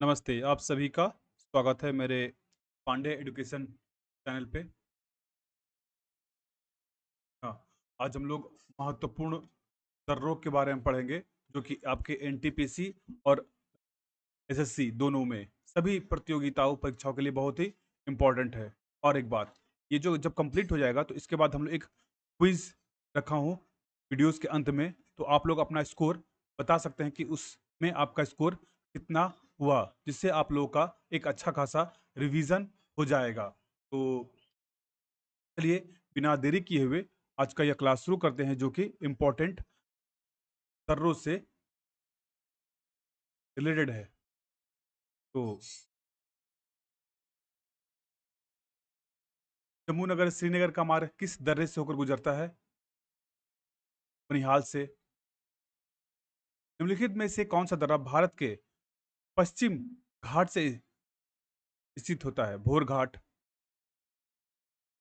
नमस्ते, आप सभी का स्वागत है मेरे पांडे एजुकेशन चैनल पे। हाँ, आज हम लोग महत्वपूर्ण दर्रों के बारे में पढ़ेंगे, जो कि आपके एनटीपीसी और एसएससी दोनों में सभी प्रतियोगिताओं परीक्षाओं के लिए बहुत ही इम्पोर्टेंट है। और एक बात, ये जो जब कंप्लीट हो जाएगा तो इसके बाद हम लोग एक क्विज रखा हूँ वीडियोस के अंत में, तो आप लोग अपना स्कोर बता सकते हैं कि उसमें आपका स्कोर कितना हुआ, जिससे आप लोगों का एक अच्छा खासा रिवीजन हो जाएगा। तो चलिए, बिना देरी किए हुए आज का यह क्लास शुरू करते हैं, जो कि इम्पोर्टेंट दर्रों से रिलेटेड है। तो जम्मू नगर श्रीनगर का मार्ग किस दर्रे से होकर गुजरता है? बनिहाल से। निम्नलिखित में से कौन सा दर्रा भारत के पश्चिम घाट से स्थित होता है? भोर घाट।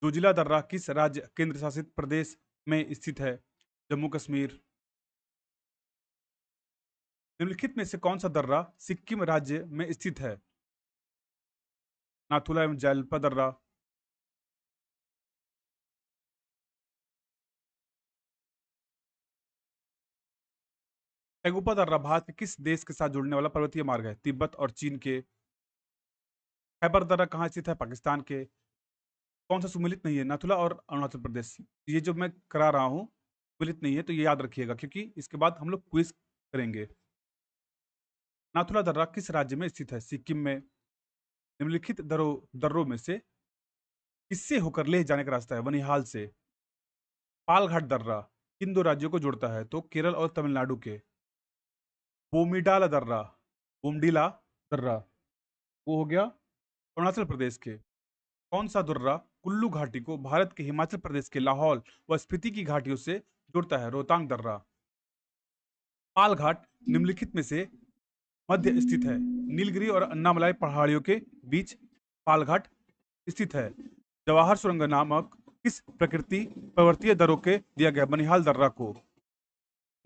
जोजिला दर्रा किस राज्य केंद्र शासित प्रदेश में स्थित है? जम्मू कश्मीर। निम्नलिखित में से कौन सा दर्रा सिक्किम राज्य में स्थित है? नाथुला एवं जैल्पा दर्रा। एगुपा दर्रा भारत के किस देश के साथ जुड़ने वाला पर्वतीय मार्ग है? तिब्बत और चीन के। खैबर दर्रा कहाँ स्थित है? पाकिस्तान के। कौन सा सुमेलित नहीं है? नाथुला और अरुणाचल प्रदेश। ये जो मैं करा रहा हूँ सुमेलित नहीं है, तो ये याद रखिएगा, क्योंकि इसके बाद हम लोग क्विज करेंगे। नाथुला दर्रा किस राज्य में स्थित है? सिक्किम में। निम्नलिखित दर्रों में से किससे होकर लेह जाने का रास्ता है? बनिहाल से। पालघाट दर्रा किन दो राज्यों को जोड़ता है? तो केरल और तमिलनाडु के। बोमिडाला दर्रा बोमडीला दर्रा वो हो गया अरुणाचल प्रदेश के। कौन सा दर्रा कुल्लू घाटी को भारत के हिमाचल प्रदेश के लाहौल व स्पीति की घाटियों से जोड़ता है? रोहतांग दर्रा। पाल घाट निम्नलिखित में से मध्य स्थित है? नीलगिरी और अन्नामलाई पहाड़ियों के बीच पालघाट स्थित है। जवाहर सुरंग नामक किस प्रकृति पर्वतीय दर्रों के दिया गया बनिहाल दर्रा को?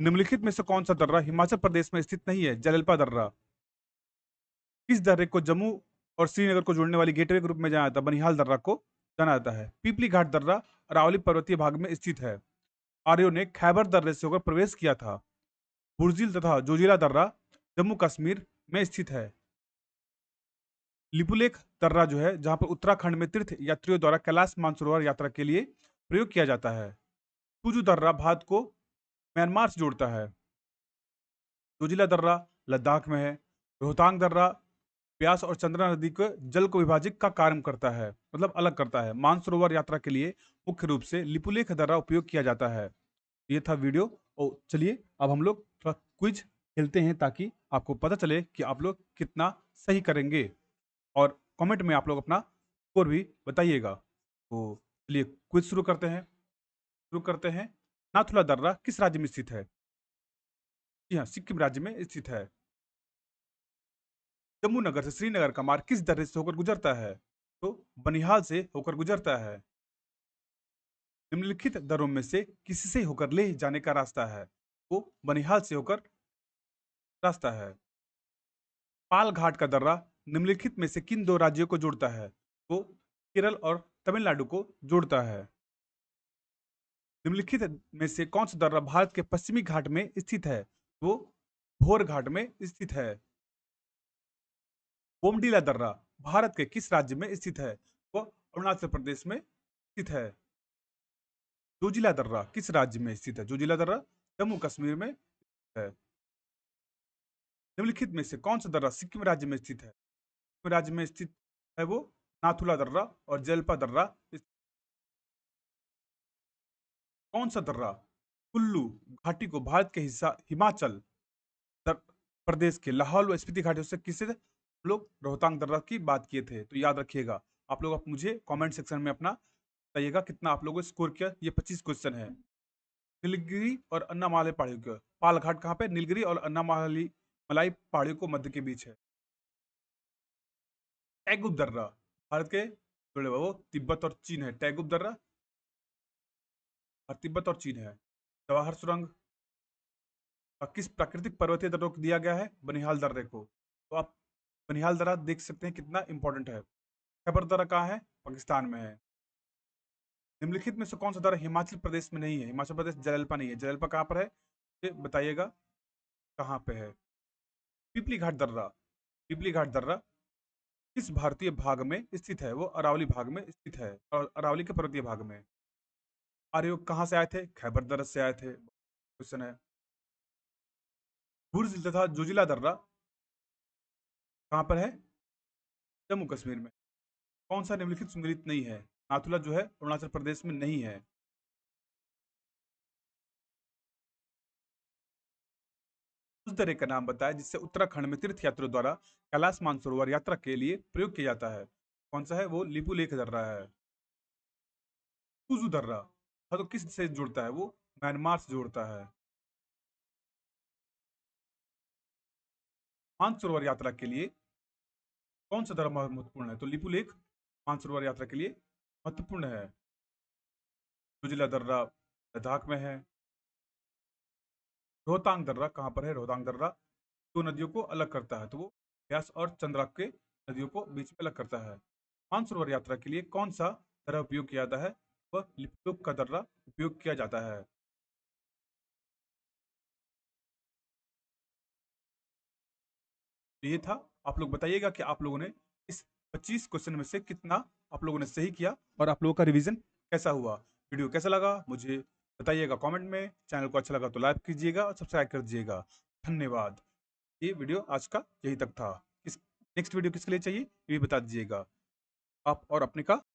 निम्नलिखित में से कौन सा दर्रा हिमाचल प्रदेश में स्थित नहीं है? जलल्पा दर्रा। किस दर्रे को जम्मू और श्रीनगर को जोड़ने वाली गेटवे के रूप में जाना जाता है? बनिहाल दर्रा को जाना जाता है। पीपली घाट दर्रा अरावली पर्वतीय भाग में स्थित है। आर्यों ने खैबर दर्रे से होकर प्रवेश किया था। बुर्जिल तथा जोजिला दर्रा जम्मू कश्मीर में स्थित है। लिपुलेख दर्रा जो है, जहां पर उत्तराखंड में तीर्थ यात्रियों द्वारा कैलाश मानसरोवर यात्रा के लिए प्रयोग किया जाता है। तुजु दर्रा भारत को म्यांमार से जोड़ता है। जोजिला दर्रा लद्दाख में है। रोहतांग दर्रा ब्यास और चंद्रा नदी के जल को विभाजित का कार्य करता है, मतलब अलग करता है। मानसरोवर यात्रा के लिए मुख्य रूप से लिपुलेख दर्रा उपयोग किया जाता है। ये था वीडियो। और चलिए, अब हम लोग थोड़ा क्विज खेलते हैं, ताकि आपको पता चले कि आप लोग कितना सही करेंगे। और कमेंट में आप लोग अपना स्कोर भी बताइएगा। तो चलिए, क्विज शुरू करते हैं। नाथुला दर्रा किस राज्य में स्थित है? जी हाँ, सिक्किम राज्य में स्थित है। जम्मू नगर से श्रीनगर का मार्ग किस दर्रे से होकर गुजरता है? तो बनिहाल से होकर गुजरता है। निम्नलिखित दर्रों में से किससे होकर लेह जाने का रास्ता है? वो बनिहाल से होकर रास्ता है। पाल घाट का दर्रा निम्नलिखित में से किन दो राज्यों को जोड़ता है? वो केरल और तमिलनाडु को जोड़ता है। निम्नलिखित में से कौन सा दर्रा भारत के पश्चिमी घाट में स्थित है? वो भोर घाट में स्थित है। बोमडीला दर्रा भारत के किस राज्य में स्थित है? वो अरुणाचल प्रदेश में स्थित है। जोजिला दर्रा किस राज्य में स्थित है? जोजिला दर्रा जम्मू कश्मीर में है। निम्नलिखित में से कौन सा दर्रा सिक्किम राज्य में स्थित है? सिक्किम राज्य में स्थित है वो नाथुला दर्रा और जलपा दर्रा। कौन सा दर्रा कुल्लू घाटी को भारत के हिस्सा हिमाचल दर- प्रदेश के लाहौल व स्पीति घाटियों से किसे हम लोग रोहतांग दर्रा की बात किए थे? तो याद रखिएगा। आप लोग मुझे कमेंट सेक्शन में अपना बताइएगा कितना आप लोगों ने स्कोर किया। ये 25 क्वेश्चन है। नीलगिरी और अन्नामालय पहाड़ियों के पाल घाट कहाँ पे? नीलगिरी और अन्नामाली मलाई पहाड़ियों को मध्य के बीच है। टैगुब दर्रा भारत के जुड़े हुए वो तिब्बत और चीन है। टैगुब दर्रा और तिब्बत और चीन है। जवाहर सुरंग किस प्राकृतिक पर्वतीय दर्रों को दिया गया है? बनिहाल दर्रे को। तो आप बनिहाल दर्रा देख सकते हैं कितना इंपॉर्टेंट है। खैबर दर्रा कहाँ है? पाकिस्तान में है। निम्नलिखित में से कौन सा दर्रा हिमाचल प्रदेश में नहीं है? हिमाचल प्रदेश जलैलपा नहीं है। जलैलपा कहाँ पर है? ये बताइएगा कहाँ पे है? पिपली घाट दर्रा। पिपली घाट दर्रा किस भारतीय भाग में स्थित है? वो अरावली भाग में स्थित है और अरावली के पर्वतीय भाग में। आर्य कहाँ से आए थे? खैबर दर्रा से आए थे। क्वेश्चन है। बुर्ज तथा जोजिला दर्रा कहाँ पर है? जम्मू कश्मीर में। कौन सा निम्नलिखित सुमेलित नहीं है? नाथुला जो है अरुणाचल प्रदेश में नहीं है। उस दर्रे का नाम बताएं जिससे उत्तराखंड में तीर्थ यात्रियों द्वारा कैलाश मानसरोवर यात्रा के लिए प्रयोग किया जाता है। कौन सा है? वो लिपू लेख दर्रा है। कुजू दर्रा, हाँ, तो किस से जुड़ता है? वो म्यांमार से जुड़ता है। मानसरोवर यात्रा के लिए कौन सा दर्रा महत्वपूर्ण है? तो लिपू लेख मानसरोवर यात्रा के लिए महत्वपूर्ण है। जोजिला दर्रा लद्दाख में है। रोहतांग दर्रा कहाँ पर है? रोहतांग दर्रा दो नदियों को अलग करता है, तो वो ब्यास और चंद्राक के नदियों को बीच में अलग करता है। मानसरोवर यात्रा के लिए कौन सा दर्रा उपयोग किया जाता है? वह लिपुलेख का दर्रा उपयोग किया जाता है। तो ये था। आप लोग बताइएगा कि आप लोगों ने इस 25 क्वेश्चन में से कितना आप लोगों ने सही किया और आप लोगों का रिवीजन कैसा हुआ। वीडियो कैसा लगा मुझे बताइएगा कमेंट में। चैनल को अच्छा लगा तो लाइक कीजिएगा और सब्सक्राइब कर दीजिएगा। धन्यवाद। ये वीडियो आज का यही तक था। इस नेक्स्ट वीडियो किसके लिए चाहिए ये भी बता दीजिएगा। आप और अपने का